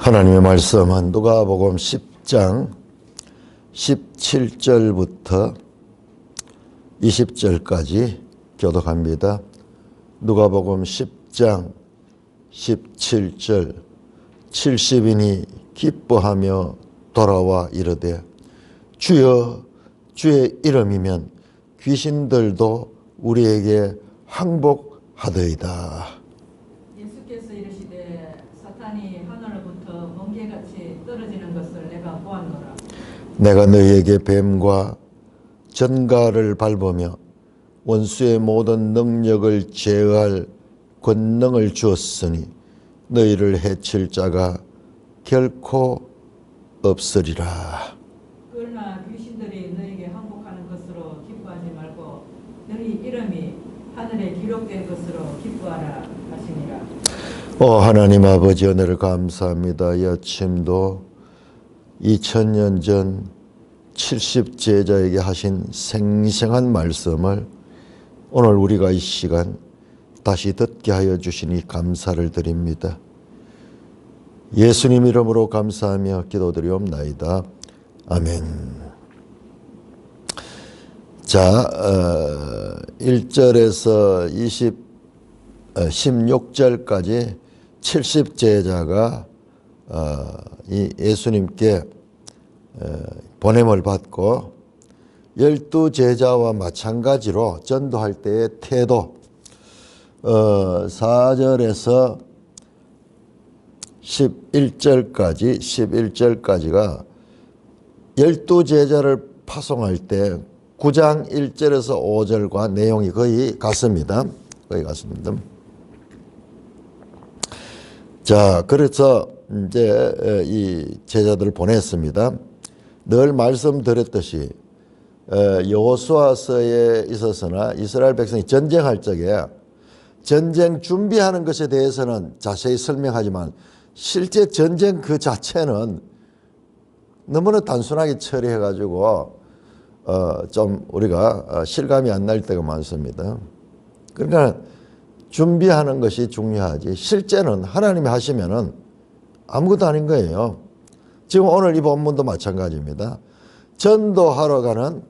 하나님의 말씀은 누가복음 10장 17절부터 20절까지 교독합니다. 누가복음 10장 17절 70인이 기뻐하며 돌아와 이르되 주여 주의 이름이면 귀신들도 우리에게 항복하더이다. 예수께서 이르시되 사탄이 하늘로부터 번개같이 떨어지는 것을 내가 보았노라. 내가 너희에게 뱀과 전갈을 밟으며 원수의 모든 능력을 제어할 권능을 주었으니 너희를 해칠 자가 결코 없으리라. 그러나 귀신들이 너희에게 항복하는 것으로 기뻐하지 말고 너희 이름이 하늘에 기록된 것으로 기뻐하라 하시니라. 하나님 아버지, 은혜를 감사합니다. 이 아침도 2000년 전 70제자에게 하신 생생한 말씀을 오늘 우리가 이 시간 다시 듣게 하여 주시니 감사를 드립니다. 예수님 이름으로 감사하며 기도드리옵나이다. 아멘. 자, 1절에서 16절까지 70제자가 이 예수님께 보냄을 받고 12제자와 마찬가지로 전도할 때의 태도, 4절에서 11절까지가 12제자를 파송할 때 9장 1절에서 5절과 내용이 거의 같습니다. 자, 그래서 이제 이 제자들을 보냈습니다. 늘 말씀드렸듯이 여호수아서에 있어서나 이스라엘 백성이 전쟁할 적에 전쟁 준비하는 것에 대해서는 자세히 설명하지만 실제 전쟁 그 자체는 너무나 단순하게 처리해가지고 좀 우리가 실감이 안 날 때가 많습니다. 그러니까 준비하는 것이 중요하지 실제는 하나님이 하시면은 아무것도 아닌 거예요. 지금 오늘 이 본문도 마찬가지입니다. 전도하러 가는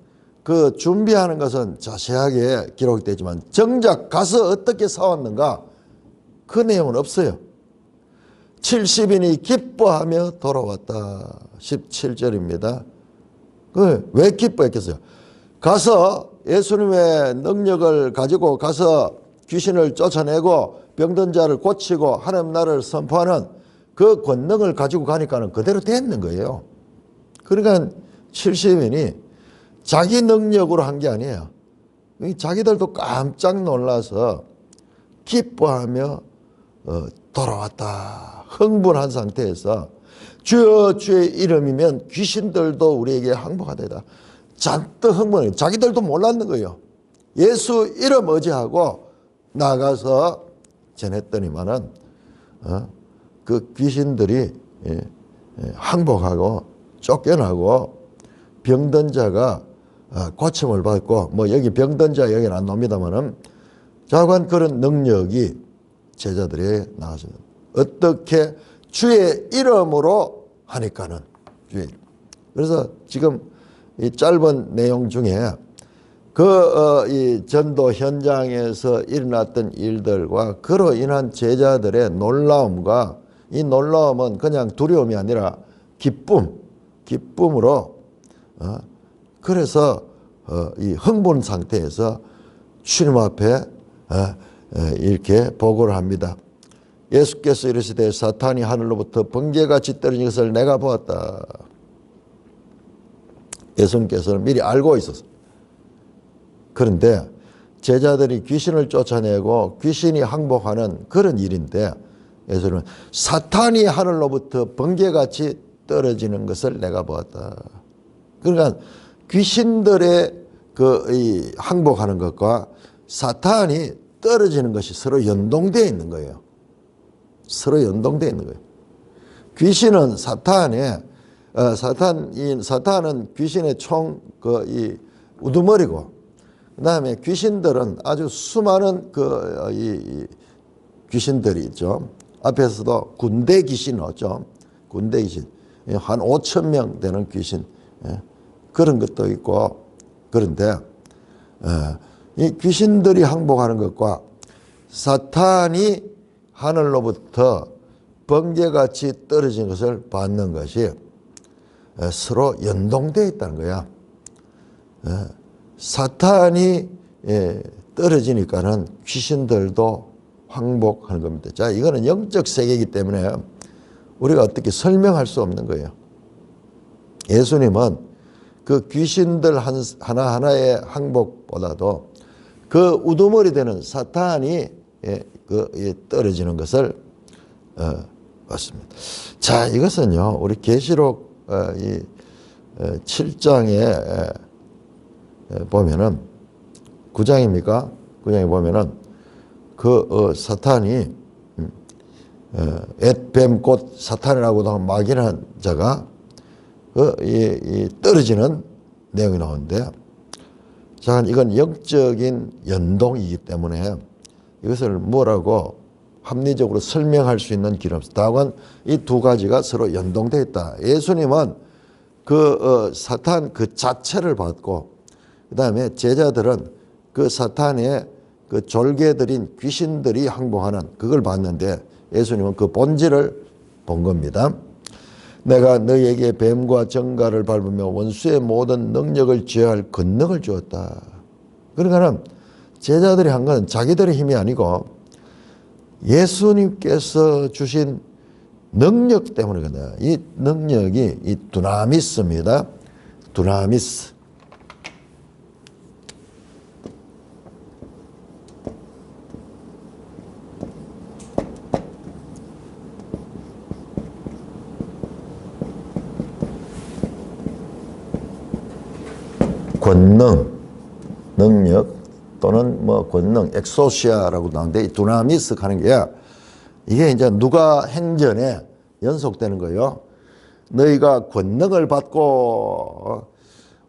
그 준비하는 것은 자세하게 기록되지만 정작 가서 어떻게 싸웠는가 그 내용은 없어요. 70인이 기뻐하며 돌아왔다. 17절입니다. 왜 기뻐했겠어요? 가서 예수님의 능력을 가지고 가서 귀신을 쫓아내고 병든 자를 고치고 하나님 나라를 선포하는 그 권능을 가지고 가니까는 그대로 됐는 거예요. 그러니까 70인이 자기 능력으로 한 게 아니에요. 자기들도 깜짝 놀라서 기뻐하며 돌아왔다. 흥분한 상태에서 주여 주의 이름이면 귀신들도 우리에게 항복하되다. 잔뜩 흥분해요. 자기들도 몰랐는 거예요. 예수 이름 의지하고 나가서 전했더니만은 그 귀신들이 항복하고 쫓겨나고 병든 자가 고침을 받고 뭐 여기 병든 자 여기는 안 나옵니다만은 자관 그런 능력이 제자들에게 나와서 어떻게 주의 이름으로 하니까는 주의 이름. 그래서 지금 이 짧은 내용 중에 이 전도 현장에서 일어났던 일들과 그로 인한 제자들의 놀라움과 이 놀라움은 그냥 두려움이 아니라 기쁨으로 그래서 이 흥분 상태에서 주님 앞에 이렇게 보고를 합니다. 예수께서 이르시되 사탄이 하늘로부터 번개같이 떨어진 것을 내가 보았다. 예수님께서는 미리 알고 있었어요. 그런데 제자들이 귀신을 쫓아내고 귀신이 항복하는 그런 일인데 예수님은 사탄이 하늘로부터 번개같이 떨어지는 것을 내가 보았다. 그러니까 귀신들의 이 항복하는 것과 사탄이 떨어지는 것이 서로 연동되어 있는 거예요. 서로 연동되어 있는 거예요. 귀신은 사탄은 귀신의 이 우두머리고, 그 다음에 귀신들은 아주 수많은 이 귀신들이 있죠. 앞에서도 군대 귀신 나왔죠. 군대 귀신, 한 5천 명 되는 귀신, 그런 것도 있고. 그런데 이 귀신들이 항복하는 것과 사탄이 하늘로부터 번개같이 떨어진 것을 받는 것이 서로 연동되어 있다는 거야. 사탄이 떨어지니까는 귀신들도 항복하는 겁니다. 자, 이거는 영적 세계이기 때문에 우리가 어떻게 설명할 수 없는 거예요. 예수님은 그 귀신들 하나하나의 항복보다도 그 우두머리 되는 사탄이 떨어지는 것을 봤습니다. 자, 이것은요, 우리 계시록 7장에 보면은 9장입니까? 9장에 보면은 그 사탄이 뱀 곧 사탄이라고도 막인한 자가 떨어지는 내용이 나오는데, 자, 이건 영적인 연동이기 때문에 이것을 뭐라고 합리적으로 설명할 수 있는 길은 없습니다. 다만 이 두 가지가 서로 연동되어 있다. 예수님은 그 사탄 그 자체를 받고, 그 다음에 제자들은 그 사탄의 그 졸개들인 귀신들이 항복하는 그걸 봤는데, 예수님은 그 본질을 본 겁니다. 내가 너희에게 뱀과 정갈을 밟으며 원수의 모든 능력을 제어할 권능을 주었다. 그러니까는 제자들이 한 건 자기들의 힘이 아니고 예수님께서 주신 능력 때문이거든요. 이 능력이 이 두나미스입니다. 두나미스. 권능, 능력 또는 뭐 권능, 엑소시아라고 나오는데, 이 두나미스 하는 게 이게 이제 누가 행전에 연속되는 거예요. 너희가 권능을 받고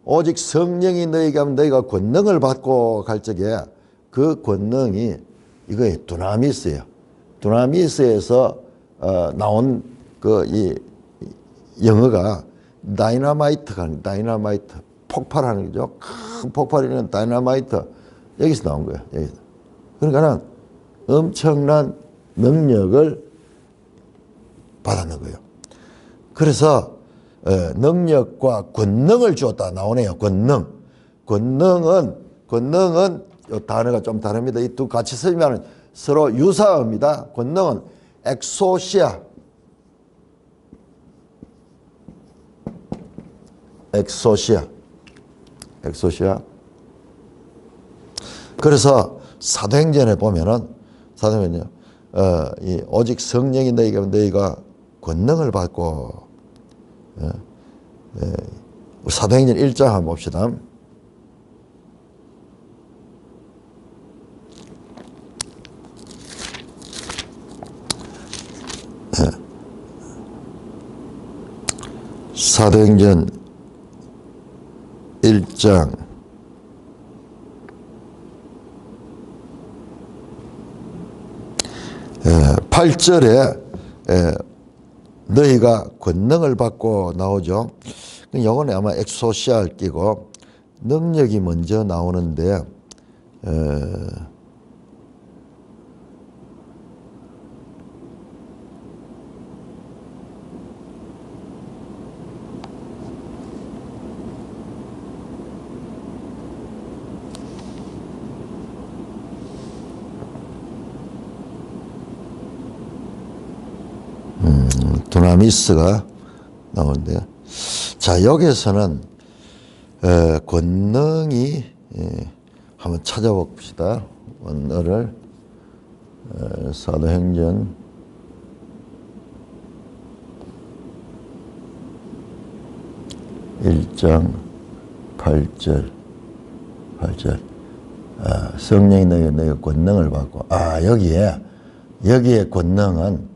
오직 성령이 너희에게 하면 너희가 권능을 받고 갈 적에 그 권능이 이거에 두나미스예요. 두나미스에서 나온 그 이 영어가 다이너마이트가 다이너마이트. 폭발하는 거죠. 큰 폭발이는 다이너마이트. 여기서 나온 거예요. 여기서. 그러니까 엄청난 능력을 받았는 거예요. 그래서 능력과 권능을 주었다 나오네요. 권능. 권능은 이 단어가 좀 다릅니다. 이 두 같이 쓰면 서로 유사합니다. 권능은 엑소시아. 엑소시아. 엑소시아. 그래서 사도행전에 보면은 오직 성령이 너희에게 하면 너희가 권능을 받고, 사도행전 1장 한번 봅시다. 사도행전 1장 8절에 너희가 권능을 받고 나오죠. 요거는 아마 엑소시아를 끼고 능력이 먼저 나오는데, 두나미스가 나오는데요. 자, 여기서는 권능이 한번 찾아봅시다. 원어를 사도행전 1장 8절 성령이 너희가 권능을 받고, 여기에 권능은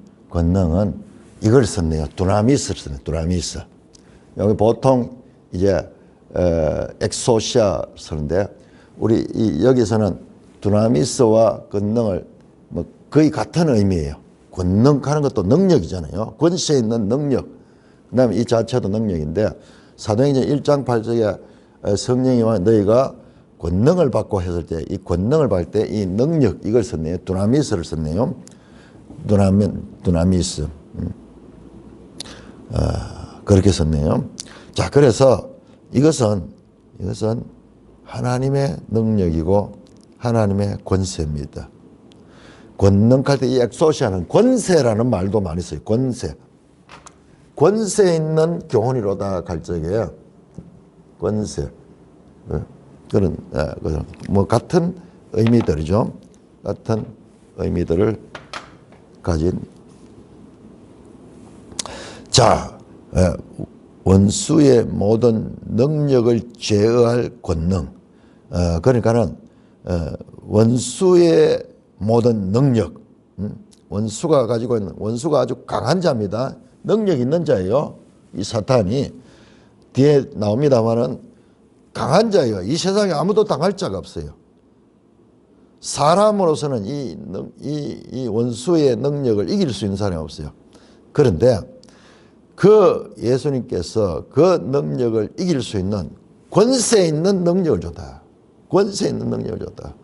이걸 썼네요. 두나미스를 썼네요. 두나미스. 여기 보통 이제 엑소시아 쓰는데, 우리 여기서는 두나미스와 권능을 뭐 거의 같은 의미예요. 권능하는 것도 능력이잖아요. 권세 있는 능력. 그 다음에 이 자체도 능력인데 사도행전 1장 8절에 성령이 와 너희가 권능을 받고 했을 때 이 권능을 받을 때 이 능력 이걸 썼네요. 두나미스를 썼네요. 두나미스. 그렇게 썼네요. 자, 그래서 이것은 하나님의 능력이고 하나님의 권세입니다. 권능할 때 이 엑소시아는 권세라는 말도 많이 써요. 권세. 권세 있는 교훈이로다 갈 적에 권세. 그런 뭐 같은 의미들이죠. 같은 의미들을 가진. 자, 원수의 모든 능력을 제어할 권능. 그러니까는 원수의 모든 능력. 원수가 가지고 있는 원수가 아주 강한 자입니다. 능력 있는 자예요. 이 사탄이 뒤에 나옵니다만은 강한 자예요. 이 세상에 아무도 당할 자가 없어요. 사람으로서는 이 원수의 능력을 이길 수 있는 사람이 없어요. 그런데 그 예수님께서 그 능력을 이길 수 있는 권세 있는 능력을 줬다. 권세 있는 능력을 줬다.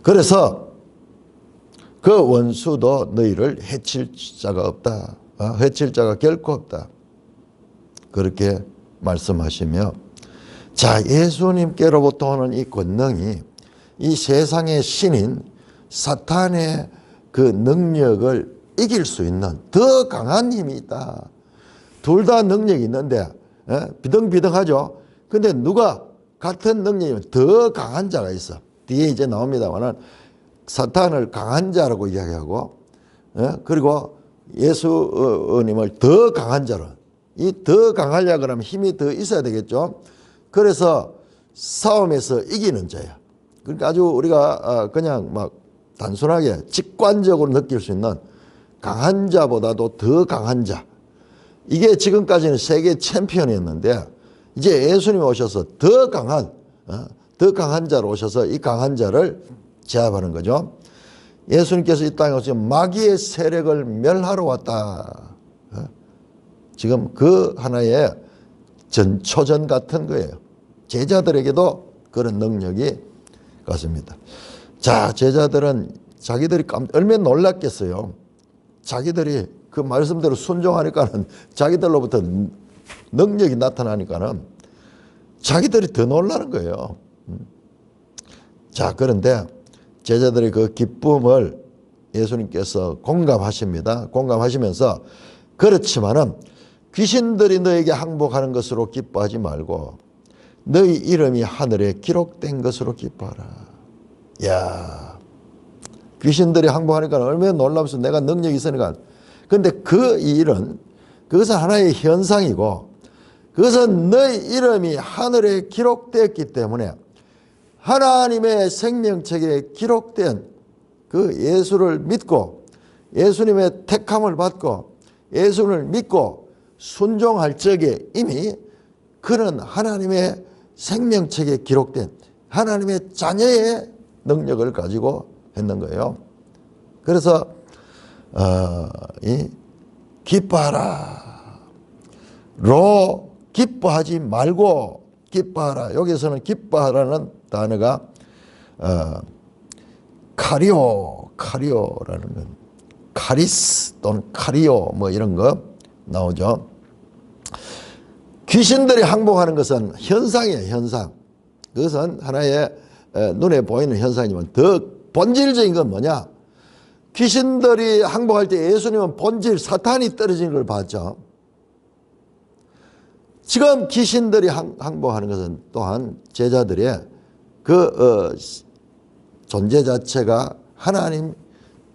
그래서 그 원수도 너희를 해칠 자가 없다. 해칠 자가 결코 없다. 그렇게 말씀하시며, 자, 예수님께로부터 오는 이 권능이 이 세상의 신인 사탄의 그 능력을 이길 수 있는 더 강한 힘이 있다. 둘 다 능력이 있는데 비등비등하죠. 근데 누가 같은 능력이면 더 강한 자가 있어. 뒤에 이제 나옵니다만은 사탄을 강한 자라고 이야기하고 그리고 예수님을 더 강한 자로, 이 더 강하려고 하면 힘이 더 있어야 되겠죠. 그래서 싸움에서 이기는 자야. 그러니까 아주 우리가 그냥 막 단순하게 직관적으로 느낄 수 있는 강한 자보다도 더 강한 자. 이게 지금까지는 세계 챔피언이었는데 이제 예수님이 오셔서 더 강한 자로 오셔서 이 강한 자를 제압하는 거죠. 예수님께서 이 땅에 오셔서 마귀의 세력을 멸하러 왔다. 지금 그 하나의 전초전 같은 거예요. 제자들에게도 그런 능력이 같습니다. 자, 제자들은 자기들이 얼마나 놀랐겠어요. 자기들이 그 말씀대로 순종하니까는 자기들로부터 능력이 나타나니까는 자기들이 더 놀라는 거예요. 자, 그런데 제자들의 그 기쁨을 예수님께서 공감하십니다. 공감하시면서 그렇지만은 귀신들이 너에게 항복하는 것으로 기뻐하지 말고 너희 이름이 하늘에 기록된 것으로 기뻐하라. 야, 귀신들이 항복하니까 얼마나 놀라면서 내가 능력이 있으니까. 근데 그 일은 그것은 하나의 현상이고 그것은 너희 이름이 하늘에 기록되었기 때문에 하나님의 생명책에 기록된 그 예수를 믿고 예수님의 택함을 받고 예수를 믿고 순종할 적에 이미 그는 하나님의 생명책에 기록된 하나님의 자녀의 능력을 가지고 했는 거예요. 그래서 기뻐하라. 로 기뻐하지 말고 기뻐하라. 여기서는 기뻐하라는 단어가 카리오라는 건 카리스 또는 카리오 뭐 이런 거 나오죠. 귀신들이 항복하는 것은 현상이에요. 현상. 그것은 하나의 눈에 보이는 현상이지만 더 본질적인 건 뭐냐? 귀신들이 항복할 때 예수님은 본질 사탄이 떨어지는 걸 봤죠. 지금 귀신들이 항복하는 것은 또한 제자들의 그 존재 자체가 하나님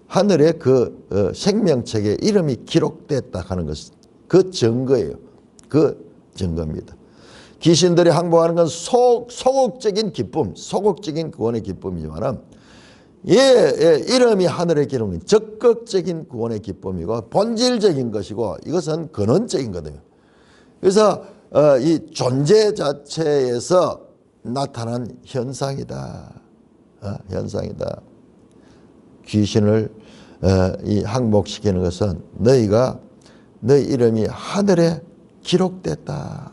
하늘의 그 생명책에 이름이 기록됐다 하는 것, 그 증거예요. 그 증거입니다. 귀신들이 항복하는 건 소극적인 기쁨, 소극적인 구원의 기쁨이지만 이름이 하늘에 기록된 적극적인 구원의 기쁨이고 본질적인 것이고 이것은 근원적인 거거든요. 그래서 이 존재 자체에서 나타난 현상이다. 현상이다. 귀신을 이 항복시키는 것은 너희가 너희 이름이 하늘에 기록됐다.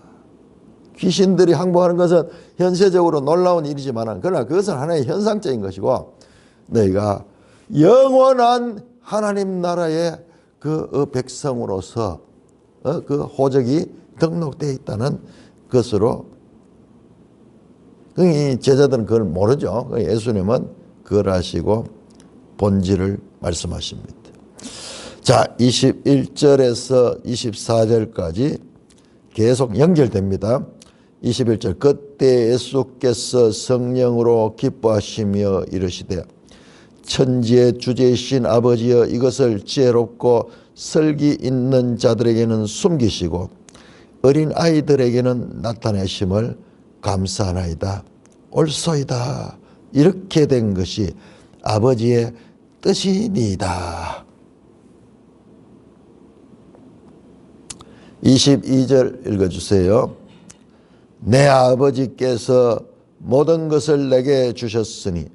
귀신들이 항복하는 것은 현세적으로 놀라운 일이지만 그러나 그것은 하나의 현상적인 것이고 너희가 영원한 하나님 나라의 그 백성으로서 그 호적이 등록되어 있다는 것으로 이 제자들은 그걸 모르죠. 예수님은 그걸 아시고 본질을 말씀하십니다. 자, 21절에서 24절까지 계속 연결됩니다. 21절 그때 예수께서 성령으로 기뻐하시며 이르시되 천지의 주제이신 아버지여 이것을 지혜롭고 설기 있는 자들에게는 숨기시고 어린 아이들에게는 나타내심을 감사하나이다. 옳소이다. 이렇게 된 것이 아버지의 뜻이니이다. 22절 읽어주세요. 내 아버지께서 모든 것을 내게 주셨으니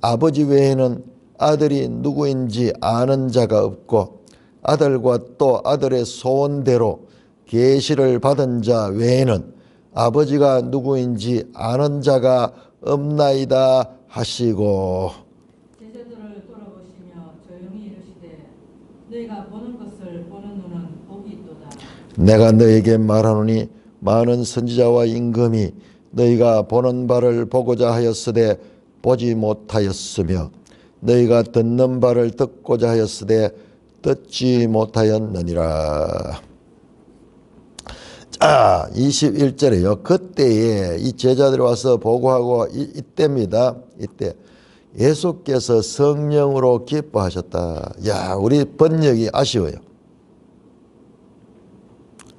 아버지 외에는 아들이 누구인지 아는 자가 없고 아들과 또 아들의 소원대로 계시를 받은 자 외에는 아버지가 누구인지 아는 자가 없나이다 하시고 제자들을 돌아보시며 조용히 이르시되 너희가 보는 것을 보는 눈은 복이 있도다. 내가 너에게 말하노니 많은 선지자와 임금이 너희가 보는 바를 보고자 하였으되 보지 못하였으며 너희가 듣는 바를 듣고자 하였으되 듣지 못하였느니라. 자, 21절에요. 그때에 이 제자들이 와서 보고하고 이때입니다. 이때 예수께서 성령으로 기뻐하셨다. 야, 우리 번역이 아쉬워요.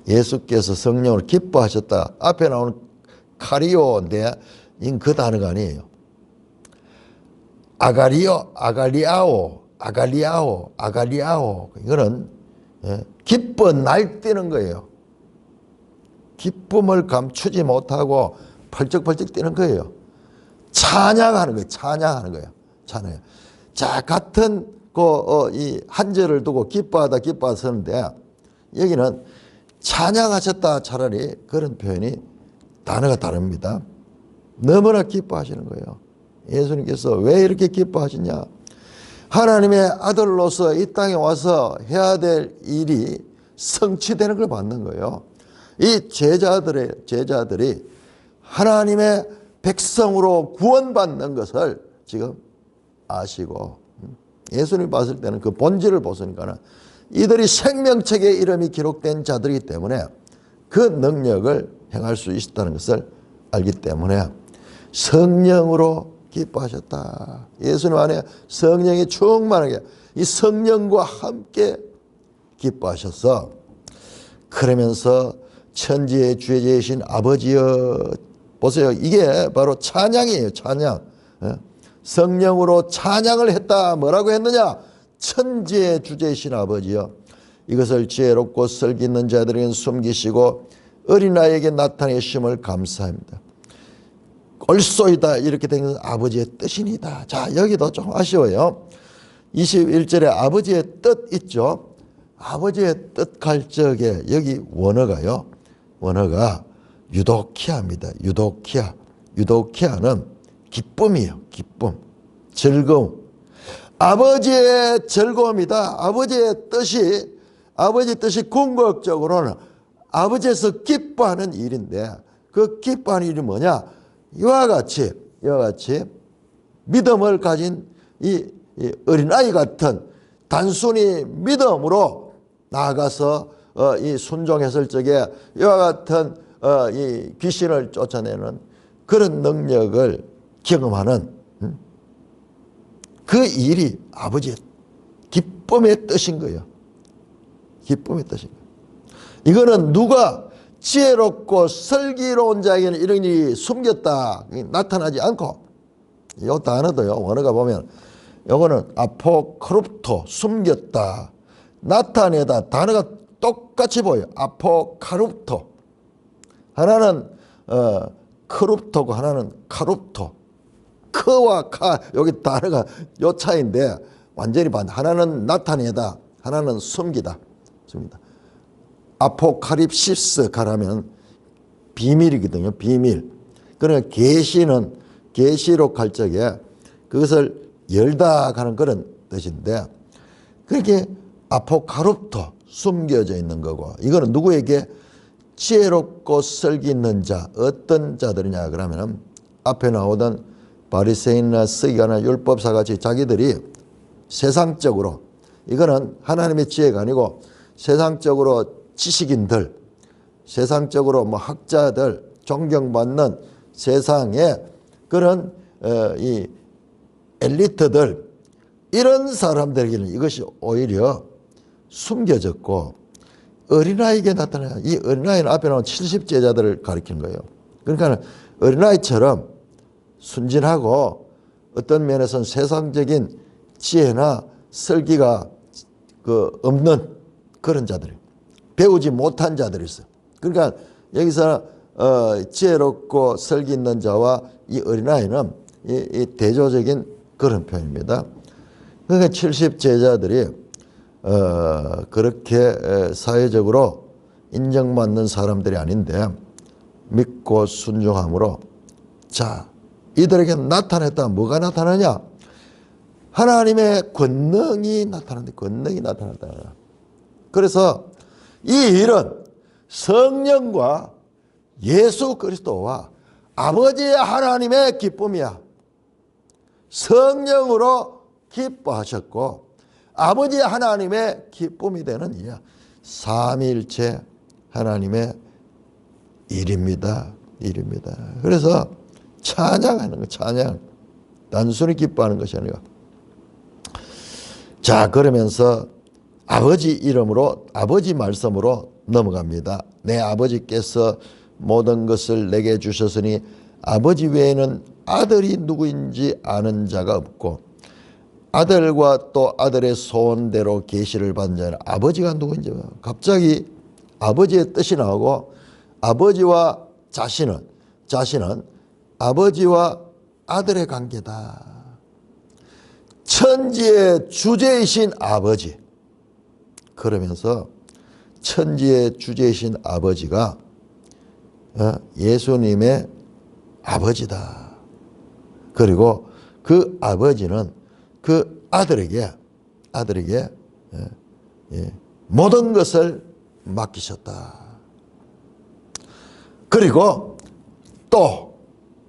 예수께서 성령으로 기뻐하셨다. 앞에 나오는 카리오인데 그 단어가 아니에요. 아갈리아오. 이거는 기뻐 날뛰는 거예요. 기쁨을 감추지 못하고 펄쩍펄쩍 뛰는 거예요. 찬양하는 거예요. 찬양. 자, 같은 이 한절을 두고 기뻐하다 쓰는데 여기는 찬양하셨다 차라리 그런 표현이 단어가 다릅니다. 너무나 기뻐하시는 거예요. 예수님께서 왜 이렇게 기뻐하시냐? 하나님의 아들로서 이 땅에 와서 해야 될 일이 성취되는 걸 받는 거예요. 이 제자들이 하나님의 백성으로 구원받는 것을 지금 아시고 예수님 봤을 때는 그 본질을 보시니까는 이들이 생명책에 이름이 기록된 자들이기 때문에 그 능력을 행할 수 있다는 것을 알기 때문에 성령으로 기뻐하셨다. 예수님 안에 성령이 충만하게 이 성령과 함께 기뻐하셔서 그러면서 천지의 주제이신 아버지여 보세요. 이게 바로 찬양이에요. 찬양. 성령으로 찬양을 했다. 뭐라고 했느냐? 천지의 주제이신 아버지여 이것을 지혜롭고 설기 있는 자들에게는 숨기시고 어린아이에게 나타내심을 감사합니다. 옳소이다. 이렇게 된 것은 아버지의 뜻이니다. 자, 여기도 좀 아쉬워요. 21절에 아버지의 뜻 있죠. 아버지의 뜻 갈 적에 여기 원어가요. 원어가 유도키아입니다. 유도키아는 기쁨이에요. 기쁨, 즐거움. 아버지의 즐거움이다. 아버지의 뜻이 궁극적으로는 아버지에서 기뻐하는 일인데 그 기뻐하는 일이 뭐냐? 이와 같이 믿음을 가진 이 어린아이 같은 단순히 믿음으로 나아가서 이 순종했을 적에 이와 같은 이 귀신을 쫓아내는 그런 능력을 경험하는 그 일이 아버지의 기쁨의 뜻인 거예요. 기쁨의 뜻인 거예요. 이거는 누가 지혜롭고 슬기로운 자에게는 이런 일이 숨겼다 나타나지 않고 이 단어도요. 원어가 보면 이거는 아포크립토 숨겼다 나타내다 단어가 똑같이 보여요. 아포카립토 하나는 크립토고 하나는 카립토 크와 카 여기 단어가 요 차이인데 완전히 반대. 하나는 나타내다, 하나는 숨기다. 숨기다. 아포칼립시스 가라면 비밀이거든요. 비밀. 그러니까 계시는 계시록 할 적에 그것을 열다 하는 그런 뜻인데, 그렇게 아포카룹토 숨겨져 있는 거고, 이거는 누구에게? 지혜롭고 설기 있는 자. 어떤 자들이냐 그러면 앞에 나오던 바리새인이나 서기관이나 율법사같이 자기들이 세상적으로, 이거는 하나님의 지혜가 아니고 세상적으로 지식인들, 세상적으로 뭐 학자들, 존경받는 세상의 그런 이 엘리트들, 이런 사람들에게는 이것이 오히려 숨겨졌고 어린아이에게 나타나요. 이 어린아이는 앞에 나온 70제자들을 가리키는 거예요. 그러니까 어린아이처럼 순진하고 어떤 면에서는 세상적인 지혜나 설기가 없는 그런 자들, 배우지 못한 자들이 있어요. 그러니까 여기서 지혜롭고 설기 있는 자와 이 어린아이는 이 대조적인 그런 표현입니다. 그러니까 70제자들이 그렇게 사회적으로 인정받는 사람들이 아닌데 믿고 순종함으로, 자, 이들에게 나타냈다. 뭐가 나타나냐? 하나님의 권능이 나타난다. 권능이 나타났다. 그래서 이 일은 성령과 예수 그리스도와 아버지의 하나님의 기쁨이야. 성령으로 기뻐하셨고 아버지 하나님의 기쁨이 되는 이야. 삼위일체 하나님의 일입니다. 일입니다. 그래서 찬양하는 거, 찬양. 단순히 기뻐하는 것이 아니라. 자, 그러면서 아버지 이름으로, 아버지 말씀으로 넘어갑니다. 내 아버지께서 모든 것을 내게 주셨으니 아버지 외에는 아들이 누구인지 아는 자가 없고 아들과 또 아들의 소원대로 계시를 받는 자는 아버지가 누구인지. 갑자기 아버지의 뜻이 나오고 아버지와 자신은 아버지와 아들의 관계다. 천지의 주제이신 아버지. 그러면서 천지의 주제이신 아버지가 예수님의 아버지다. 그리고 그 아버지는 그 아들에게 모든 것을 맡기셨다. 그리고 또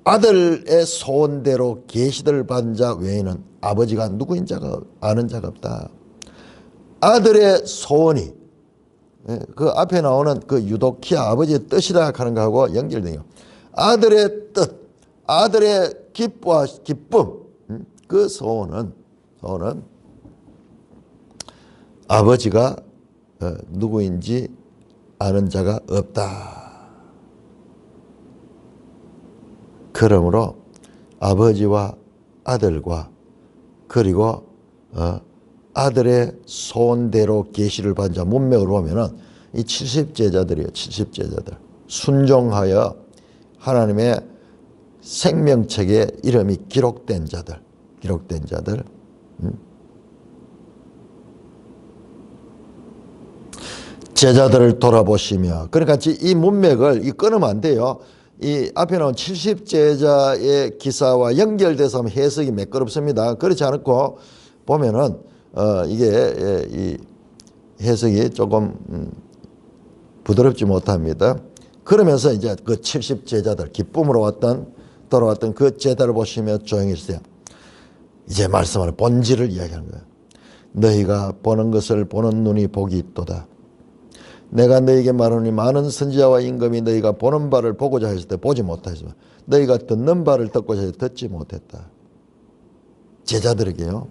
아들의 소원대로 계시를 받은 자 외에는 아버지가 누구인 자가 아는 자가 없다. 아들의 소원이 그 앞에 나오는 그 유도키아 아버지의 뜻이라 하는 거하고 연결돼요. 아들의 뜻, 아들의 기쁨, 그 소원은 아버지가 누구인지 아는 자가 없다. 그러므로 아버지와 아들과 그리고 아들의 소원대로 계시를 받은 자 문맥으로 보면은 이 70제자들이에요. 70제자들. 순종하여 하나님의 생명책에 이름이 기록된 자들. 제자들을 돌아보시며, 그러니까 이 문맥을 끊으면 안 돼요. 이 앞에 나온 70제자의 기사와 연결돼서 하면 해석이 매끄럽습니다. 그렇지 않고 보면은 이게 이 해석이 조금 부드럽지 못합니다. 그러면서 이제 그 70제자들, 기쁨으로 돌아왔던 그 제자를 보시며 조용히 있으세요. 이제 말씀하는 본질을 이야기하는 거예요. 너희가 보는 것을 보는 눈이 복이 있도다. 내가 너희에게 말하노니 많은 선지자와 임금이 너희가 보는 바를 보고자 했을 때 보지 못하였으며 너희가 듣는 바를 듣고자 했을 때 듣지 못했다. 제자들에게요.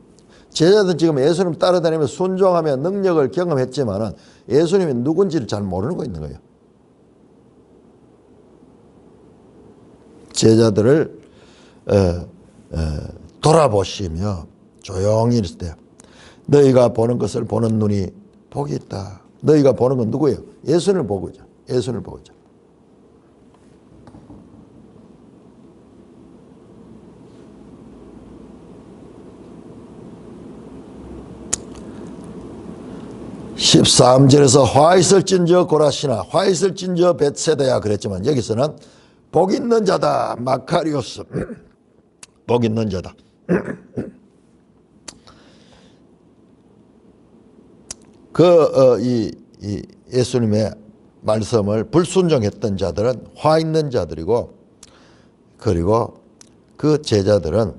제자들은 지금 예수님 따라다니며 순종하며 능력을 경험했지만은 예수님이 누군지를 잘 모르고 있는 거예요. 제자들을 돌아보시며 조용히 있을 때 너희가 보는 것을 보는 눈이 복이 있다. 너희가 보는 건 누구예요? 예수님을 보고 있죠. 예수님을 보고 있죠. 13절에서 화 있을진저 고라시나 화 있을진저 벳세다야 그랬지만 여기서는 복 있는 자다 마카리오스 복 있는 자다. 이 예수님의 말씀을 불순종했던 자들은 화 있는 자들이고, 그리고 그 제자들은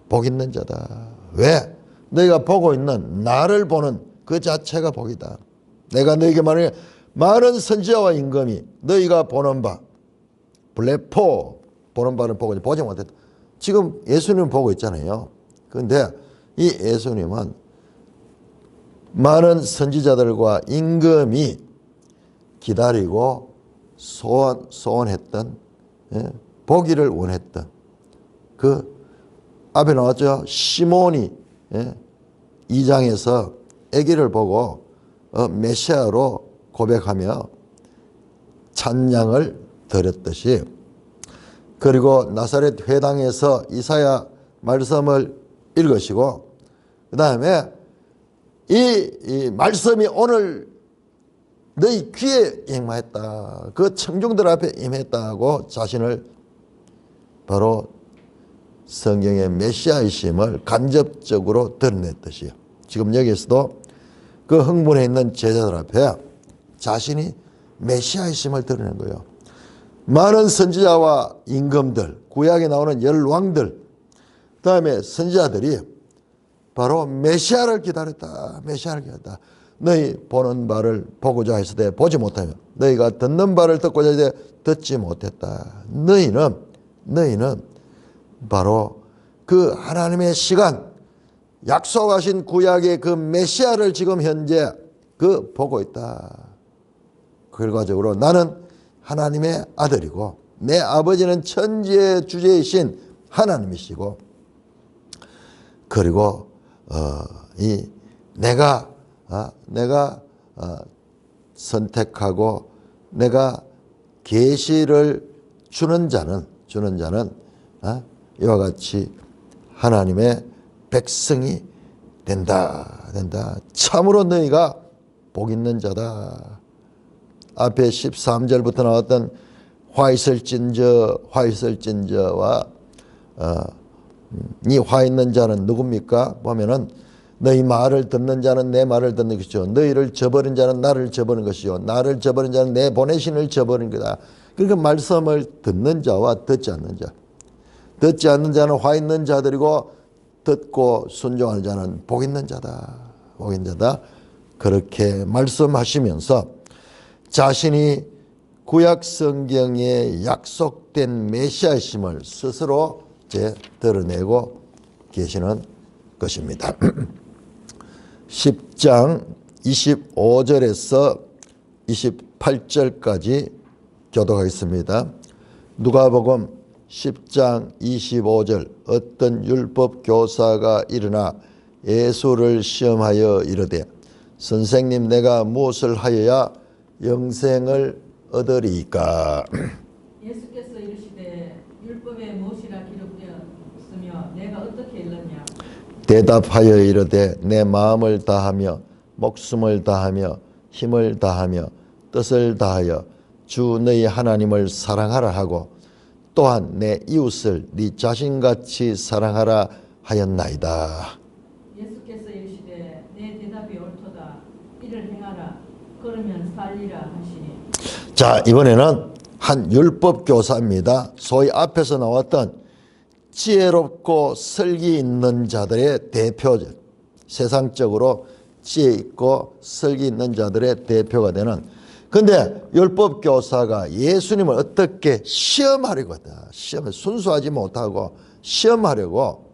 복 있는 자다. 왜? 너희가 보고 있는 나를 보는 그 자체가 복이다. 내가 너희에게 말하니 많은 선지자와 임금이 너희가 보는 바 블레포 보는 바를 보고 보지 못했다. 지금 예수님은 보고 있잖아요. 그런데 이 예수님은 많은 선지자들과 임금이 기다리고 소원했던, 보기를 원했던 그 앞에 나왔죠. 시몬이 2장에서 아기를 보고 메시아로 고백하며 찬양을 드렸듯이, 그리고 나사렛 회당에서 이사야 말씀을 읽으시고, 그 다음에 이 말씀이 오늘 너희 귀에 임했다. 그 청중들 앞에 임했다고 자신을 바로 성경의 메시아이심을 간접적으로 드러냈듯이요. 지금 여기서도 그 흥분해 있는 제자들 앞에 자신이 메시아이심을 드러낸 거예요. 많은 선지자와 임금들, 구약에 나오는 열왕들, 그 다음에 선지자들이 바로 메시아를 기다렸다. 메시아를 기다렸다. 너희 보는 바를 보고자 했을 때 보지 못하며, 너희가 듣는 바를 듣고자 했을 때 듣지 못했다. 너희는 바로 그 하나님의 시간, 약속하신 구약의 그 메시아를 지금 현재 그 보고 있다. 결과적으로 나는 하나님의 아들이고 내 아버지는 천지의 주제이신 하나님이시고, 그리고 내가 선택하고 내가 계시를 주는 자는 이와 같이 하나님의 백성이 된다. 참으로 너희가 복 있는 자다. 앞에 13절부터 나왔던 화 있을진저와 이 화 있는 자는 누굽니까? 보면은 너희 말을 듣는 자는 내 말을 듣는 것이요, 너희를 저버린 자는 나를 저버린 것이요, 나를 저버린 자는 내 보내신을 저버린 거다. 그러니까 말씀을 듣는 자와 듣지 않는 자는 화 있는 자들이고, 듣고 순종하는 자는 복 있는 자다. 그렇게 말씀하시면서 자신이 구약 성경에 약속된 메시아심을 스스로 드러내고 계시는 것입니다. 10장 25절에서 28절까지 교독하겠습니다. 누가복음 10장 25절. 어떤 율법 교사가 일어나 예수를 시험하여 이르되, 선생님, 내가 무엇을 하여야 영생을 얻으리까? 예수께서 이르시되 율법에 무엇이라 기록되었으며 내가 어떻게 읽느냐? 대답하여 이르되, 내 마음을 다하며 목숨을 다하며 힘을 다하며 뜻을 다하여 주 너희 하나님을 사랑하라 하고, 또한 내 이웃을 네 자신같이 사랑하라 하였나이다. 예수께서 이르시되 내 대답이 옳도다. 이를 행하라. 그러면 살리라 하시니. 자, 이번에는 한 율법 교사입니다. 소위 앞에서 나왔던 지혜롭고 설기 있는 자들의 대표죠. 세상적으로 지혜 있고 설기 있는 자들의 대표가 되는. 근데 율법 교사가 예수님을 어떻게 시험하려고 했다. 순수하지 못하고 시험하려고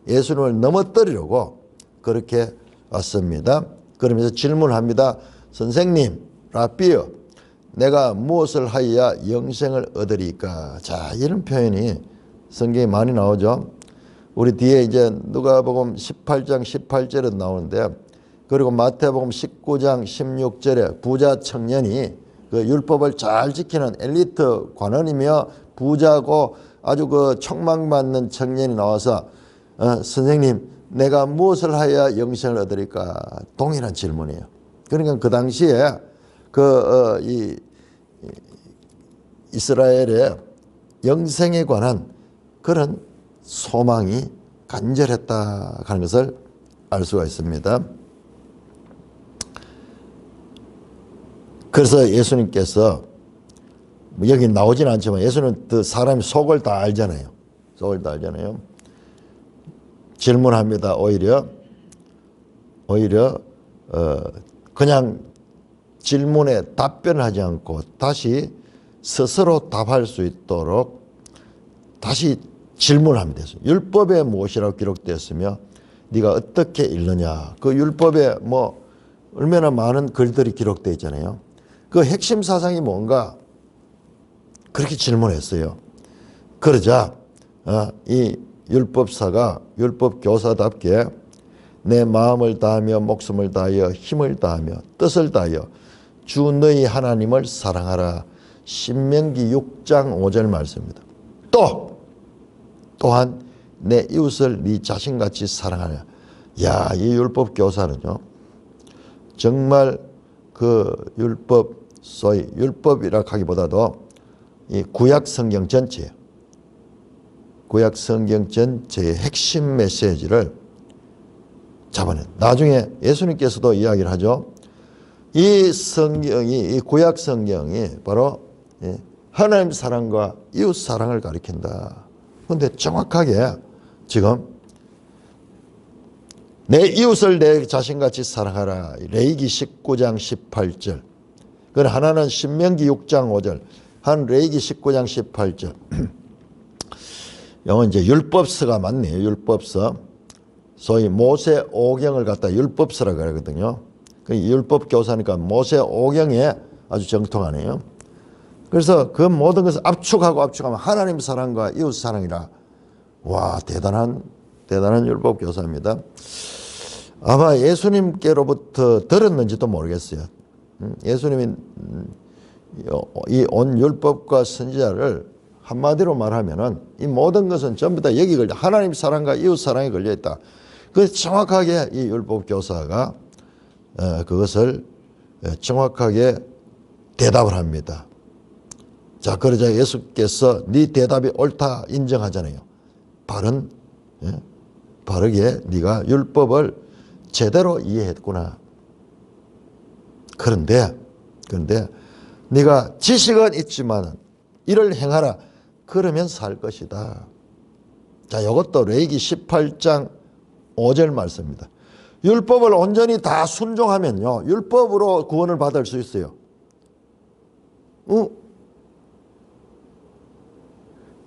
예수님을 넘어뜨리려고 그렇게 왔습니다. 그러면서 질문합니다. 선생님, 라비여, 내가 무엇을 하여야 영생을 얻으리까? 자, 이런 표현이 성경에 많이 나오죠. 우리 뒤에 이제 누가복음 18장 18절에 나오는데, 그리고 마태복음 19장 16절에 부자 청년이 그 율법을 잘 지키는 엘리트 관원이며 부자고 아주 그 촉망받는 청년이 나와서 선생님, 내가 무엇을 하여야 영생을 얻으리까? 동일한 질문이에요. 그러니까 그 당시에 이 이스라엘의 영생에 관한 그런 소망이 간절했다 하는 것을 알 수가 있습니다. 그래서 예수님께서 여기 나오진 않지만 예수는 그 사람의 속을 다 알잖아요. 속을 다 알잖아요. 질문합니다. 오히려 그냥 질문에 답변을 하지 않고 다시 스스로 답할 수 있도록 다시 질문하면 됐어요. 율법에 무엇이라고 기록되었으며 네가 어떻게 읽느냐. 그 율법에 뭐 얼마나 많은 글들이 기록되어 있잖아요. 그 핵심 사상이 뭔가 그렇게 질문했어요. 그러자 이 율법사가 율법교사답게 내 마음을 다하며 목숨을 다하여 힘을 다하며 뜻을 다하여 주 너희 하나님을 사랑하라. 신명기 6장 5절 말씀입니다. 또한 내 이웃을 네 자신같이 사랑하라. 야, 이 율법교사는요 정말 그 율법, 소위 율법이라 하기보다도 이 구약 성경 전체예요. 구약 성경 전체의 핵심 메시지를 잡아낸. 나중에 예수님께서도 이야기를 하죠. 이 성경이, 이 구약 성경이 바로 하나님 사랑과 이웃 사랑을 가리킨다. 그런데 정확하게 지금 내 이웃을 내 자신같이 사랑하라. 레위기 19장 18절. 그 하나는 신명기 6장 5절. 한 레위기 19장 18절. 이건 이제 율법서가 맞네요. 율법서. 소위 모세 오경을 갖다 율법서라고 그러거든요. 그 율법 교사니까 모세 오경에 아주 정통하네요. 그래서 그 모든 것을 압축하면 하나님 사랑과 이웃 사랑이라. 와, 대단한 율법 교사입니다. 아마 예수님께로부터 들었는지도 모르겠어요. 예수님이 이 온 율법과 선지자를 한마디로 말하면은 이 모든 것은 전부 다 여기 걸려 하나님 사랑과 이웃 사랑에 걸려 있다. 그래서 정확하게 이 율법 교사가 그것을 정확하게 대답을 합니다. 자, 그러자 예수께서 네 대답이 옳다 인정하잖아요. 바르게 네가 율법을 제대로 이해했구나. 그런데 네가 지식은 있지만 이를 행하라. 그러면 살 것이다. 자, 이것도 레위기 18장 5절 말씀입니다. 율법을 온전히 다 순종하면요, 율법으로 구원을 받을 수 있어요.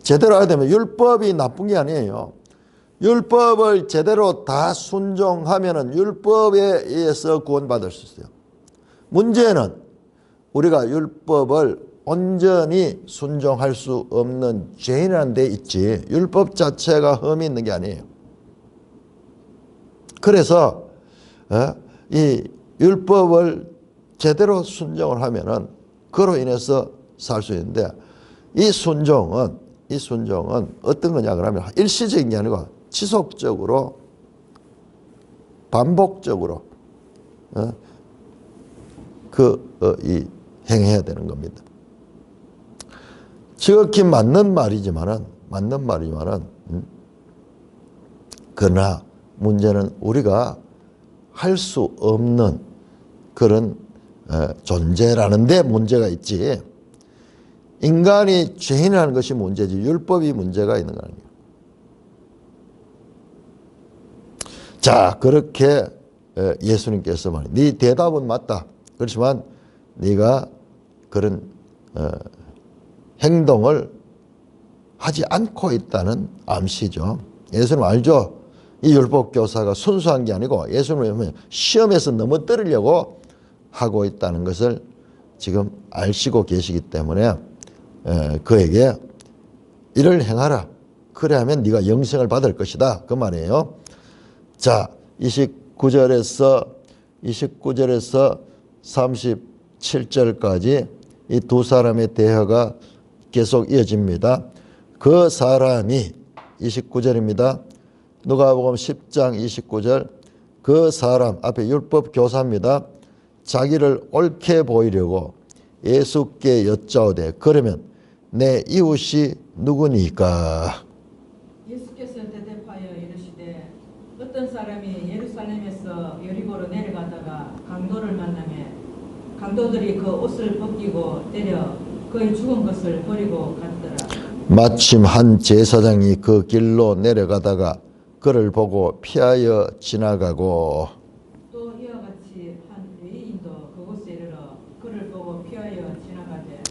제대로 하게 되면 율법이 나쁜 게 아니에요. 율법을 제대로 다 순종하면은 율법에 의해서 구원받을 수 있어요. 문제는 우리가 율법을 온전히 순종할 수 없는 죄인이라는 데 있지 율법 자체가 흠이 있는 게 아니에요. 그래서 이 율법을 제대로 순종을 하면은 그로 인해서 살 수 있는데 이 순종은 어떤 거냐 그러면 일시적인 게 아니고 지속적으로 반복적으로 행해야 되는 겁니다. 지극히 맞는 말이지만은 그러나 문제는 우리가 할 수 없는 그런 존재라는 데 문제가 있지, 인간이 죄인이라는 것이 문제지 율법이 문제가 있는 거 아니에요. 자, 그렇게 예수님께서 말해요. 네 대답은 맞다. 그렇지만 네가 그런 행동을 하지 않고 있다는 암시죠. 예수님 알죠? 이 율법교사가 순수한 게 아니고 예수님은 시험에서 넘어뜨리려고 하고 있다는 것을 지금 알시고 계시기 때문에 그에게 이를 행하라. 그래야면 네가 영생을 받을 것이다. 그 말이에요. 자, 29절에서 37절까지 이 두 사람의 대화가 계속 이어집니다. 그 사람이 29절입니다. 누가복음 10장 29절 그 사람 앞에 율법 교사입니다. 자기를 옳게 보이려고 예수께 여짜오되 그러면 내 이웃이 누구니까? 예수께서 대답하여 이르시되 어떤 사람이 예루살렘에서 여리고로 내려가다가 강도를 만나매 강도들이 그 옷을 벗기고 때려 그의 죽은 것을 버리고 갔더라. 마침 한 제사장이 그 길로 내려가다가 그를 보고 피하여 지나가고 또 이와 같이 한 레위인도 그곳에 이르러 그를 보고 피하여 지나가되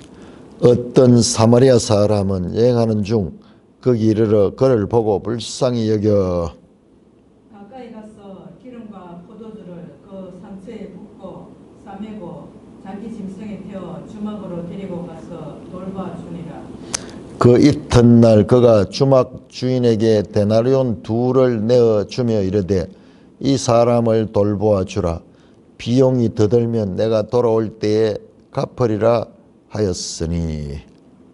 어떤 사마리아 사람은 여행하는 중 거기 이르러 그를 보고 불쌍히 여겨 가까이 가서 기름과 포도주를 그 상처에 붓고 싸매고 자기 짐승에 태워 주막으로 데리고 가서 돌봐 주니라. 그 이튿날 그가 주막 주인에게 데나리온 2를 내어 주며 이르되 이 사람을 돌보아 주라. 비용이 더 들면 내가 돌아올 때에 갚으리라 하였으니.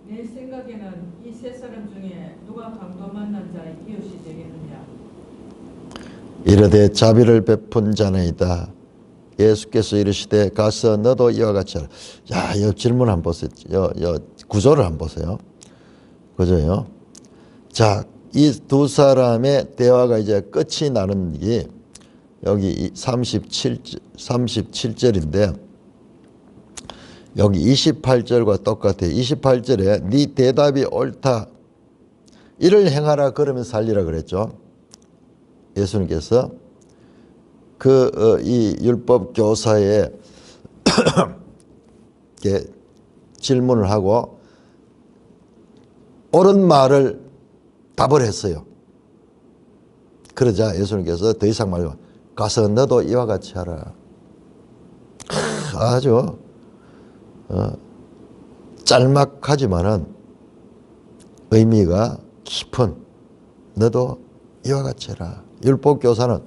내 생각에는 이 세 사람 중에 누가 강도 만난 자의 이웃이 되겠느냐. 이르되 자비를 베푼 자네이다. 예수께서 이르시되 가서 너도 이와 같이 하라. 야, 이 질문 한번 보세요. 이 구조를 한번 보세요. 그죠요? 자, 이 두 사람의 대화가 이제 끝이 나는 게 여기 37절인데 여기 28절과 똑같아요. 28절에 네 대답이 옳다. 이를 행하라 그러면 살리라 그랬죠. 예수님께서 이 율법 교사의 질문을 하고 옳은 말을 답을 했어요. 그러자 예수님께서 더 이상 말고 가서 너도 이와 같이 하라. 아주 짤막하지만은 의미가 깊은 너도 이와 같이 해라. 율법 교사는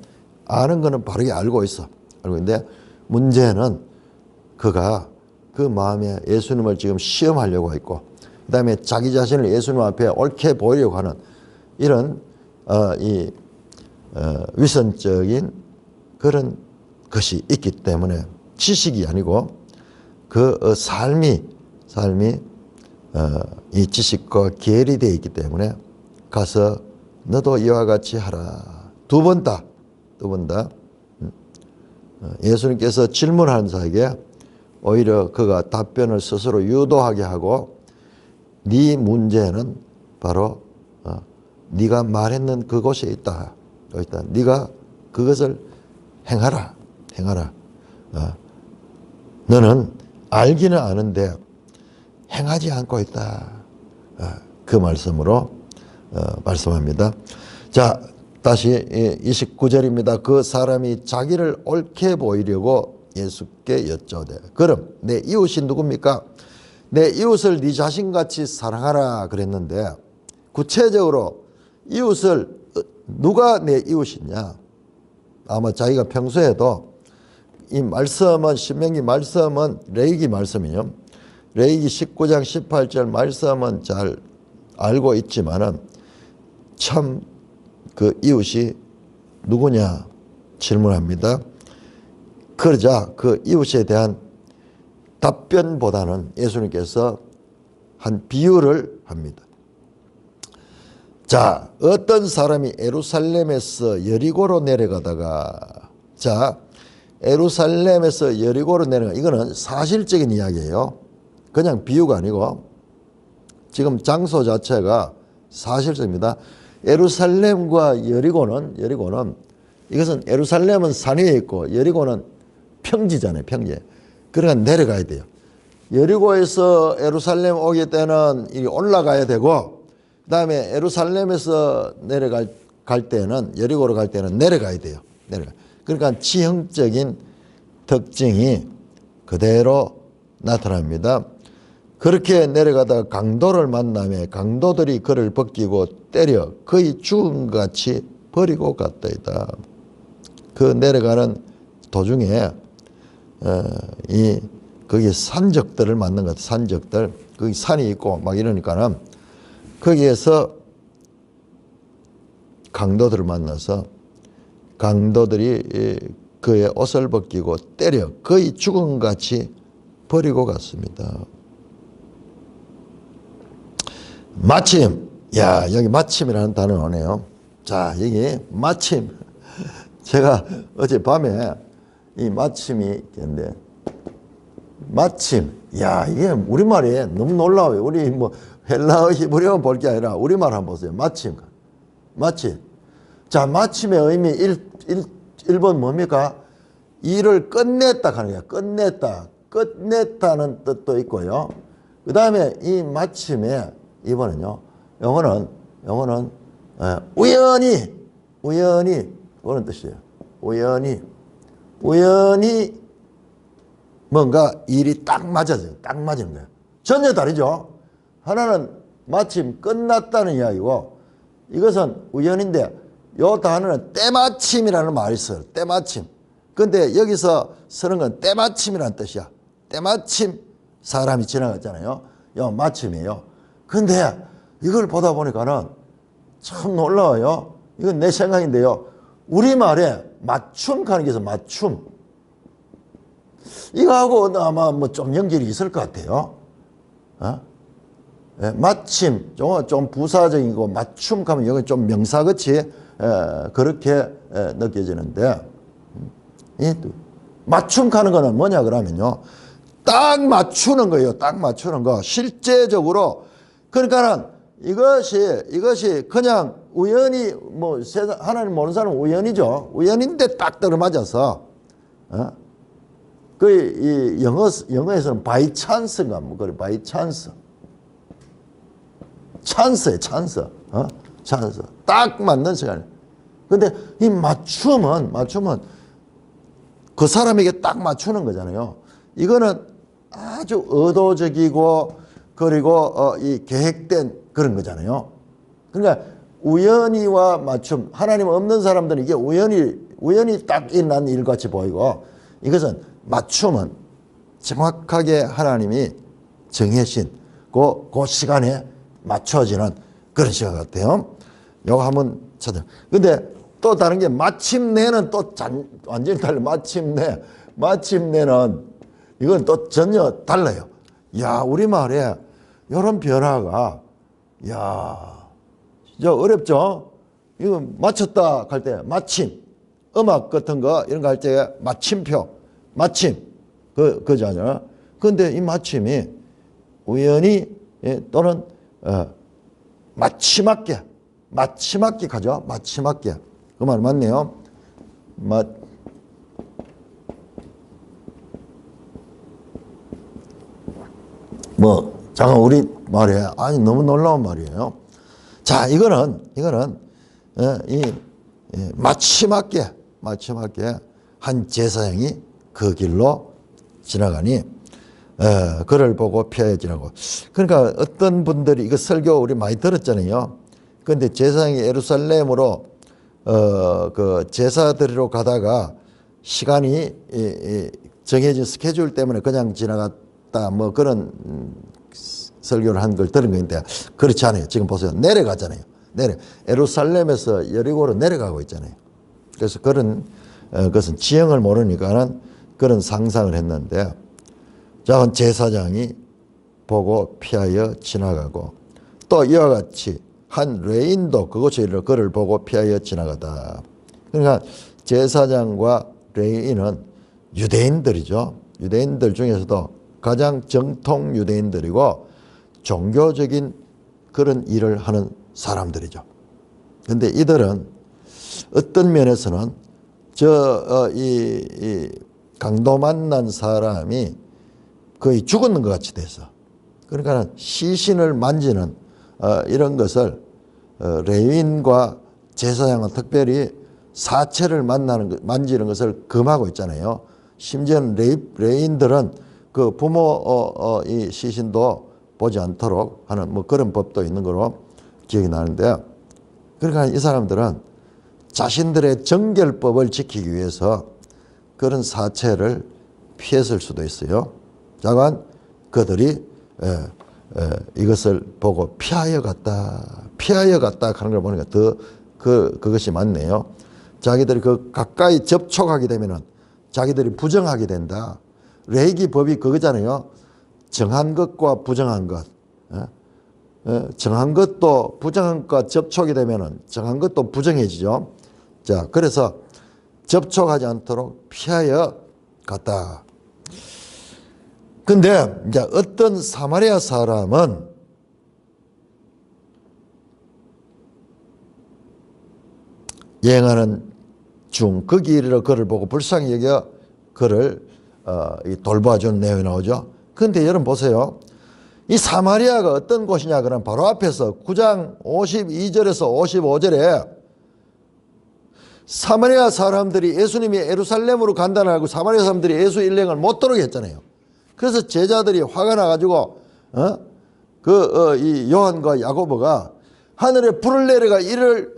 아는 거는 바르게 알고 있어. 알고 있는데 문제는 그가 그 마음에 예수님을 지금 시험하려고 했고 그 다음에 자기 자신을 예수님 앞에 옳게 보이려고 하는 이런 위선적인 그런 것이 있기 때문에 지식이 아니고 그 삶이 이 지식과 계리되어 있기 때문에 가서 너도 이와 같이 하라. 두 번 다 예수님께서 질문하는 자에게 오히려 그가 답변을 스스로 유도하게 하고 네 문제는 바로 네가 말했는 그곳에 있다. 여기 있다. 네가 그것을 행하라. 너는 알기는 아는데 행하지 않고 있다. 그 말씀으로 말씀합니다. 자, 다시 29절입니다. 그 사람이 자기를 옳게 보이려고 예수께 여쭤되 그럼 내 이웃이 누굽니까? 내 이웃을 네 자신같이 사랑하라 그랬는데 구체적으로 이웃을 누가 내 이웃이냐? 아마 자기가 평소에도 이 말씀은 신명기 말씀은 레위기 말씀이요. 레위기 19장 18절 말씀은 잘 알고 있지만은 참 그 이웃이 누구냐 질문합니다. 그러자 그 이웃에 대한 답변보다는 예수님께서 한 비유를 합니다. 자, 어떤 사람이 예루살렘에서 여리고로 내려가다가 예루살렘에서 여리고로 내려가 이거는 사실적인 이야기예요. 그냥 비유가 아니고 지금 장소 자체가 사실적입니다. 예루살렘과 여리고는 이것은 예루살렘은 산 위에 있고 여리고는 평지잖아요. 평지. 그러니까 내려가야 돼요. 여리고에서 예루살렘 오기 때는 올라가야 되고 그다음에 예루살렘에서 갈 때는 여리고로 갈 때는 내려가야 돼요. 그러니까 지형적인 특징이 그대로 나타납니다. 그렇게 내려가다가 강도를 만나며 강도들이 그를 벗기고 때려 거의 죽음같이 버리고 갔다이다. 그 내려가는 도중에 거기 산적들을 만난 것 같아요. 산적들. 거기 산이 있고 막 이러니까는 거기에서 강도들을 만나서 강도들이 그의 옷을 벗기고 때려 거의 죽음같이 버리고 갔습니다. 마침, 야, 여기 마침이라는 단어 나오네요. 자, 여기 마침. 제가 어젯밤에 이 마침이 있는데, 마침. 야, 이게 우리말이 너무 놀라워요. 우리 뭐 헬라어, 히브리어 볼 게 아니라 우리말 한번 보세요. 마침. 마침. 자, 마침의 의미 1번 뭡니까? 일을 끝냈다 하는 거야. 끝냈다. 끝냈다는 뜻도 있고요. 그 다음에 이 마침에 이번은요. 영어는 우연히 그런 뜻이에요. 우연히 뭔가 일이 딱 맞아져요. 딱 맞는 거예요. 전혀 다르죠. 하나는 마침 끝났다는 이야기고 이것은 우연인데 요 단어는 때마침이라는 말이 있어요. 때마침. 근데 여기서 쓰는 건 때마침이라는 뜻이야. 때마침 사람이 지나갔잖아요. 요 마침이에요. 근데 이걸 보다 보니까는 참 놀라워요. 이건 내 생각인데요. 우리말에 맞춤 가는 게 있어. 맞춤. 이거하고 아마 뭐 좀 연결이 있을 것 같아요. 예, 마침 좀 부사적이고 맞춤 가면 여기 좀 명사같이 그렇게 느껴지는데 이 맞춤 가는 거는 뭐냐 그러면요. 딱 맞추는 거예요. 딱 맞추는 거. 실제적으로 그러니까는 이것이 그냥 우연히 뭐 세상 하나님 모르는 사람은 우연이죠. 우연인데 딱 들어맞아서 그 이 영어에서는 바이 찬스인가 뭐 그래 바이 찬스. 찬스에 찬스. 찬스. 딱 맞는 시간에. 근데 이 맞춤은 그 사람에게 딱 맞추는 거잖아요. 이거는 아주 의도적이고 그리고 이 계획된 그런 거잖아요. 그러니까 우연히와 맞춤. 하나님 없는 사람들은 이게 우연히 딱 일어난 일같이 보이고 이것은 맞춤은 정확하게 하나님이 정해신 그 시간에 맞춰지는 그런 시간 같아요. 요거 한번 찾아. 근데 또 다른 게 마침내는 또 완전히 달라요. 마침내는 이건 또 전혀 달라요. 야, 우리말에 이런 변화가 야, 진짜 어렵죠? 이거 맞췄다 할 때 마침, 음악 같은 거 이런 거 할 때 마침표, 마침 그잖아요. 근데 이 마침이 우연히 또는 마침맞게 가죠. 마침맞게. 그 말 맞네요. 잠깐 우리 말에 아니 너무 놀라운 말이에요. 자, 이거는 마침맞게 한 제사장이 그 길로 지나가니 그를 보고 피하여 지나고. 그러니까 어떤 분들이 이거 설교 우리 많이 들었잖아요. 그런데 제사장이 예루살렘으로 그 제사 드리러 가다가 시간이 정해진 스케줄 때문에 그냥 지나갔다 뭐 그런 설교를 한 걸 들은 건데 그렇지 않아요. 지금 보세요. 내려가잖아요. 예루살렘에서 여리고로 내려가고 있잖아요. 그래서 그런 것은 지형을 모르니까는 그런 상상을 했는데 자, 제사장이 보고 피하여 지나가고 또 이와 같이 한 레인도 그곳에 이르러 그를 보고 피하여 지나가다. 그러니까 제사장과 레인은 유대인들이죠. 유대인들 중에서도 가장 정통 유대인들이고 종교적인 그런 일을 하는 사람들이죠. 그런데 이들은 어떤 면에서는 이 강도 만난 사람이 거의 죽었는 것 같이 돼서 그러니까 시신을 만지는 이런 것을 레위인과 제사장은 특별히 사체를 만지는 것을 금하고 있잖아요. 심지어는 레위인들은 그 부모 이 시신도 보지 않도록 하는 뭐 그런 법도 있는 거로 기억이 나는데 그러니까 이 사람들은 자신들의 정결법을 지키기 위해서 그런 사체를 피했을 수도 있어요. 자관 그들이 이것을 보고 피하여 갔다 하는 걸 보니까 더 그것이 맞네요. 자기들이 그 가까이 접촉하게 되면은 자기들이 부정하게 된다. 레이기 법이 그거잖아요. 정한 것과 부정한 것. 정한 것도 부정한 것과 접촉이 되면은 정한 것도 부정해지죠. 자, 그래서 접촉하지 않도록 피하여 갔다. 근데 이제 어떤 사마리아 사람은 여행하는 중 그 길을 그를 보고 불쌍히 여겨 그를 돌봐주는 내용이 나오죠. 그런데 여러분 보세요. 이 사마리아가 어떤 곳이냐 그러면 바로 앞에서 9장 52절에서 55절에 사마리아 사람들이 예수님이 예루살렘으로 간다는 알고 사마리아 사람들이 예수 일행을 못 들어오게 했잖아요. 그래서 제자들이 화가 나가지고 이 요한과 야고보가 하늘에 불을 내려가 이를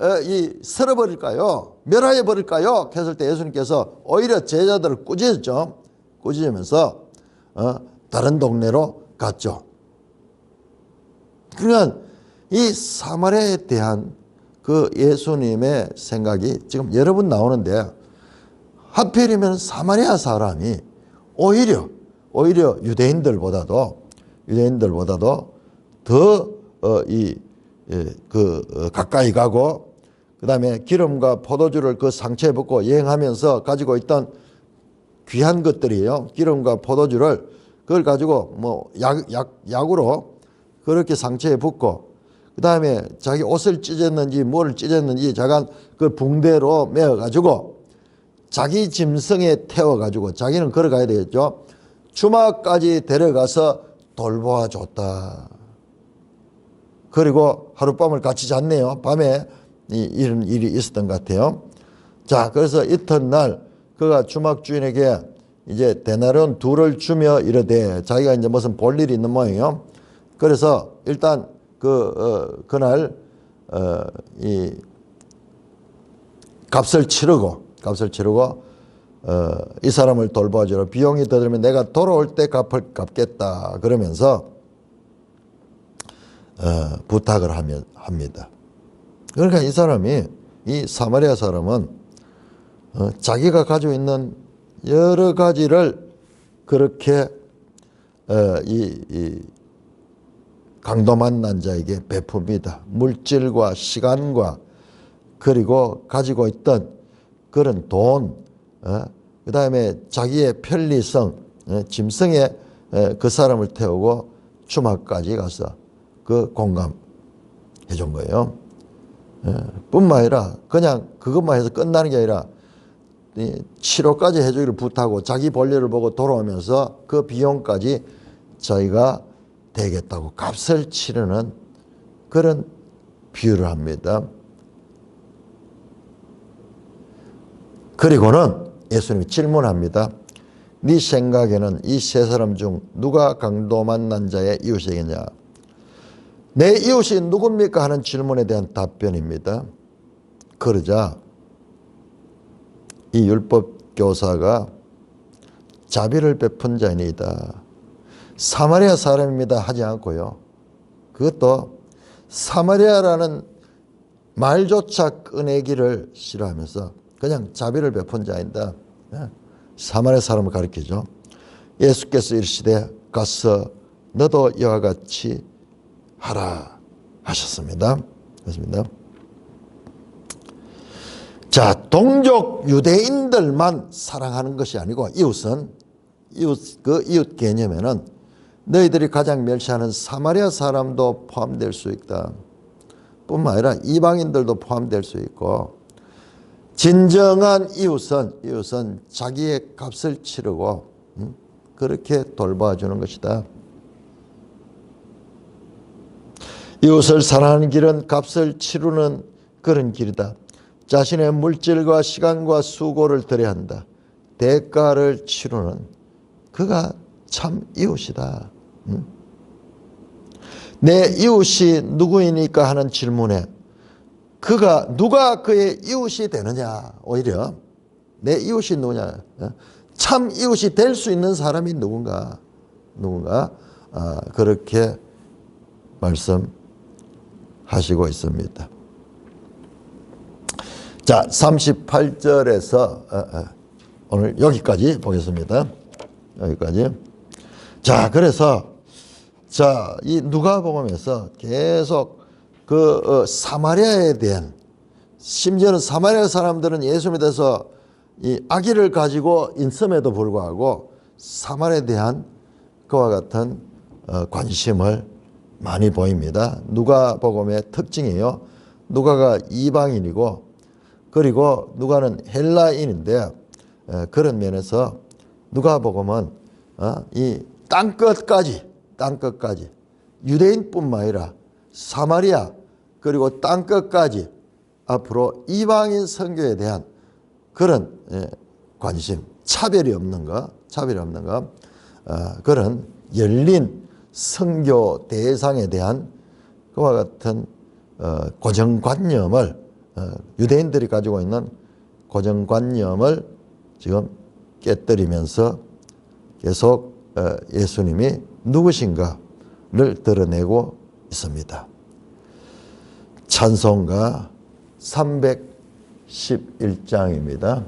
쓸어버릴까요? 멸하여 버릴까요? 했을 때 예수님께서 오히려 제자들을 꾸짖었죠. 꾸짖으면서 다른 동네로 갔죠. 그러니까 이 사마리아에 대한 그 예수님의 생각이 지금 여러 번 나오는데 하필이면 사마리아 사람이 오히려 유대인들보다도 더 가까이 가고 그다음에 기름과 포도주를 그 상처에 붓고 여행하면서 가지고 있던 귀한 것들이에요. 기름과 포도주를 그걸 가지고 뭐 약으로 그렇게 상처에 붓고 그다음에 자기 옷을 찢었는지 뭐를 찢었는지 자간 그 붕대로 메어 가지고 자기 짐승에 태워 가지고 자기는 걸어가야 되겠죠. 주막까지 데려가서 돌보아 줬다. 그리고 하룻밤을 같이 잤네요. 밤에 이런 일이 있었던 것 같아요. 자, 그래서 이튿날 그가 주막 주인에게 이제 데나리온 2를 주며 이르되 자기가 이제 무슨 볼 일이 있는 모양이에요. 그래서 일단 그날 이 값을 치르고 이 사람을 돌봐주라. 비용이 더 들면 내가 돌아올 때 갚겠다. 그러면서 부탁을 합니다. 그러니까 이 사람이 이 사마리아 사람은 자기가 가지고 있는 여러 가지를 그렇게 이 강도 만난 자에게 베풉니다. 물질과 시간과 그리고 가지고 있던 그런 돈, 그 다음에 자기의 편리성, 짐승에 그 사람을 태우고 주막까지 가서 그 공감해 준 거예요. 뿐만 아니라 그냥 그것만 해서 끝나는 게 아니라 치료까지 해주기를 부탁하고 자기 볼일을 보고 돌아오면서 그 비용까지 자기가 되겠다고 값을 치르는 그런 비유를 합니다. 그리고는 예수님이 질문합니다. 네 생각에는 이 세 사람 중 누가 강도 만난 자의 이웃이겠냐? 내 이웃이 누굽니까? 하는 질문에 대한 답변입니다. 그러자 이 율법교사가 자비를 베푼 자이니이다. 사마리아 사람입니다 하지 않고요. 그것도 사마리아라는 말조차 꺼내기를 싫어하면서 그냥 자비를 베푼 자인다. 사마리아 사람을 가리키죠. 예수께서 이르시되 가서 너도 이와 같이 하라 하셨습니다. 그렇습니다. 자, 동족 유대인들만 사랑하는 것이 아니고 이웃 개념에는 너희들이 가장 멸시하는 사마리아 사람도 포함될 수 있다. 뿐만 아니라 이방인들도 포함될 수 있고 진정한 이웃은 자기의 값을 치르고 그렇게 돌봐주는 것이다. 이웃을 사랑하는 길은 값을 치르는 그런 길이다. 자신의 물질과 시간과 수고를 들여야 한다. 대가를 치르는 그가 참 이웃이다. 내 이웃이 누구이니까 하는 질문에 누가 그의 이웃이 되느냐? 오히려 내 이웃이 누구냐? 참 이웃이 될 수 있는 사람이 누군가 그렇게 말씀하시고 있습니다. 자, 38절에서 오늘 여기까지 보겠습니다. 여기까지. 자, 그래서 자, 이 누가복음에서 계속 그 사마리아에 대한, 심지어는 사마리아 사람들은 예수님에 대해서 이 악의를 가지고 있음에도 불구하고 사마리아에 대한 그와 같은 관심을 많이 보입니다. 누가복음의 특징이에요. 누가가 이방인이고, 그리고 누가는 헬라인인데, 그런 면에서 누가복음은 이 땅끝까지 유대인뿐만 아니라 사마리아 그리고 땅끝까지 앞으로 이방인 선교에 대한 그런 관심, 차별이 없는 것, 그런 열린 선교 대상에 대한 그와 같은 고정관념을, 유대인들이 가지고 있는 고정관념을 지금 깨뜨리면서 계속 예수님이 누구신가를 드러내고 있습니다. 찬송가 311장입니다.